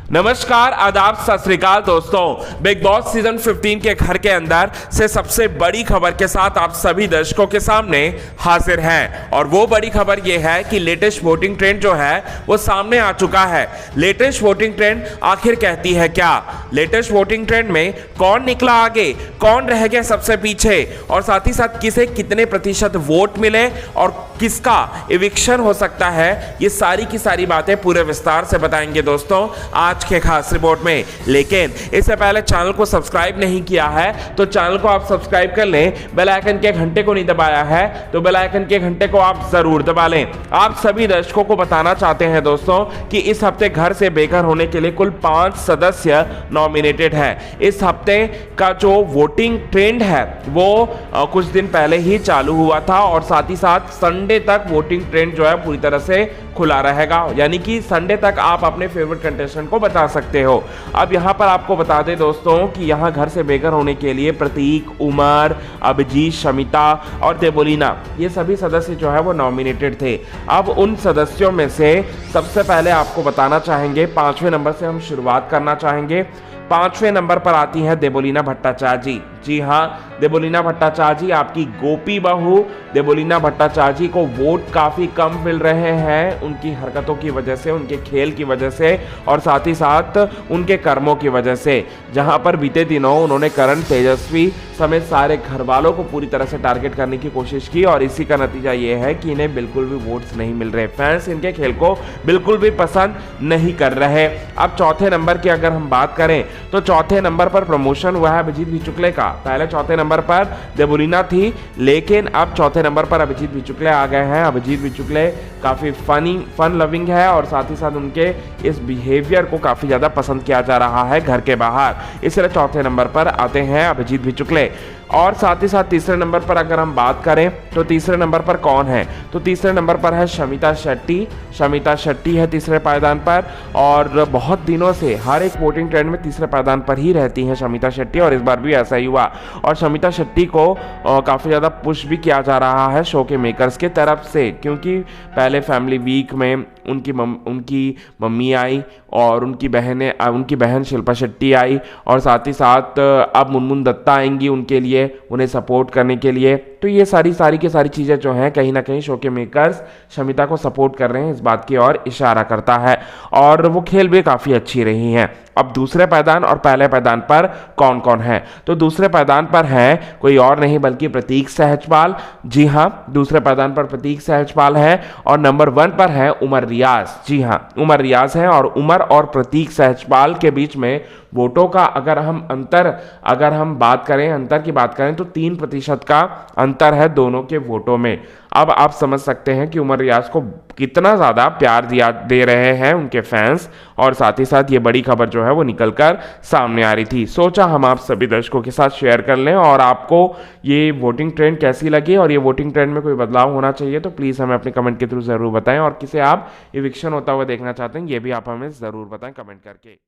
नमस्कार, आदाब, सत श्री अकाल दोस्तों। बिग बॉस सीजन 15 के घर के अंदर से सबसे बड़ी खबर के साथ आप सभी दर्शकों के सामने हाजिर हैं और वो बड़ी खबर ये है कि लेटेस्ट वोटिंग ट्रेंड जो है वो सामने आ चुका है। लेटेस्ट वोटिंग ट्रेंड आखिर कहती है क्या? लेटेस्ट वोटिंग ट्रेंड में कौन निकला आगे, कौन रह गया सबसे पीछे और साथ ही साथ किसे कितने प्रतिशत वोट मिले और किसका इविक्शन हो सकता है, ये सारी की सारी बातें पूरे विस्तार से बताएंगे दोस्तों आज के खास रिपोर्ट में। लेकिन इससे पहले चैनल को सब्सक्राइब नहीं किया है तो चैनल को आप सब्सक्राइब कर लें। बेल आइकन के घंटे को नहीं दबाया है तो बेल आइकन के घंटे को आप जरूर दबा लें। आप सभी दर्शकों को बताना चाहते हैं दोस्तों कि इस हफ्ते घर से बेघर होने के लिए कुल 5 सदस्य नॉमिनेटेड है। इस हफ्ते का जो वोटिंग ट्रेंड है वो कुछ दिन पहले ही चालू हुआ था और साथ ही साथ संडे तक वोटिंग ट्रेंड जो है पूरी तरह से खुला रहेगा, यानी कि संडे तक आप अपने फेवरेट कंटेस्टेंट को बता सकते हो। अब यहाँ पर आपको बता दें दोस्तों कि यहाँ घर से बेघर होने के लिए प्रतीक, उमर, अभिजीत, शमिता और देवोलीना ये सभी सदस्य जो है वो नॉमिनेटेड थे। अब उन सदस्यों में से सबसे पहले आपको बताना चाहेंगे, 5वें नंबर से हम शुरुआत करना चाहेंगे। 5वें नंबर पर आती हैं देवोलीना भट्टाचार्य जी। जी हाँ, देवोलीना भट्टाचार्य जी आपकी गोपी बहू देवोलीना भट्टाचार्य जी को वोट काफ़ी कम मिल रहे हैं उनकी हरकतों की वजह से, उनके खेल की वजह से और साथ ही साथ उनके कर्मों की वजह से। जहां पर बीते दिनों उन्होंने करण, तेजस्वी समेत सारे घर वालों को पूरी तरह से टारगेट करने की कोशिश की और इसी का नतीजा ये है कि इन्हें बिल्कुल भी वोट्स नहीं मिल रहे। फैंस इनके खेल को बिल्कुल भी पसंद नहीं कर रहे। अब चौथे नंबर की अगर हम बात करें तो चौथे नंबर पर प्रमोशन हुआ है अभिजीत भिचुकले का। पहले चौथे नंबर पर देवोलीना थी, लेकिन अब चौथे नंबर पर अभिजीत भिचुकले आ गए हैं। अभिजीत भिचुकले काफ़ी फन लविंग है और साथ ही साथ उनके इस बिहेवियर को काफ़ी ज़्यादा पसंद किया जा रहा है घर के बाहर, इसलिए चौथे नंबर पर आते हैं अभिजीत भिचुकले। और साथ ही साथ तीसरे नंबर पर अगर हम बात करें तो तीसरे नंबर पर कौन है, तो तीसरे नंबर पर है शमिता शेट्टी। शमिता शेट्टी है तीसरे पायदान पर और बहुत दिनों से हर एक वोटिंग ट्रेंड में तीसरे पायदान पर ही रहती हैं शमिता शेट्टी और इस बार भी ऐसा ही हुआ। और शमिता शेट्टी को काफ़ी ज़्यादा पुश भी किया जा रहा है शो के मेकर्स के तरफ से, क्योंकि पहले फैमिली वीक में उनकी मम्मी आई और उनकी बहन शिल्पा शेट्टी आई और साथ ही साथ अब मुनमुन दत्ता आएंगी उनके लिए, उन्हें सपोर्ट करने के लिए। तो ये सारी की सारी चीज़ें जो हैं कहीं ना कहीं शो के मेकर्स शमिता को सपोर्ट कर रहे हैं, इस बात की ओर इशारा करता है और वो खेल भी काफ़ी अच्छी रही हैं। अब दूसरे पायदान और पहले पायदान पर कौन कौन है, तो दूसरे पायदान पर है कोई और नहीं बल्कि प्रतीक सहजपाल। जी हाँ, दूसरे पायदान पर प्रतीक सहजपाल है और नंबर 1 पर है उमर रियाज। जी हाँ, उमर रियाज है और उमर और प्रतीक सहजपाल के बीच में वोटों का अगर हम अंतर की बात करें तो 3% का अंतर है दोनों के वोटों में। अब आप समझ सकते हैं कि उमर रियाज को कितना ज़्यादा प्यार दे रहे हैं उनके फैंस और साथ ही साथ ये बड़ी खबर जो है वो निकलकर सामने आ रही थी। सोचा हम आप सभी दर्शकों के साथ शेयर कर लें और आपको ये वोटिंग ट्रेंड कैसी लगी और ये वोटिंग ट्रेंड में कोई बदलाव होना चाहिए तो प्लीज़ हमें अपने कमेंट के थ्रू ज़रूर बताएं और किसे आप इविक्शन होता हुआ देखना चाहते हैं ये भी आप हमें ज़रूर बताएं कमेंट करके।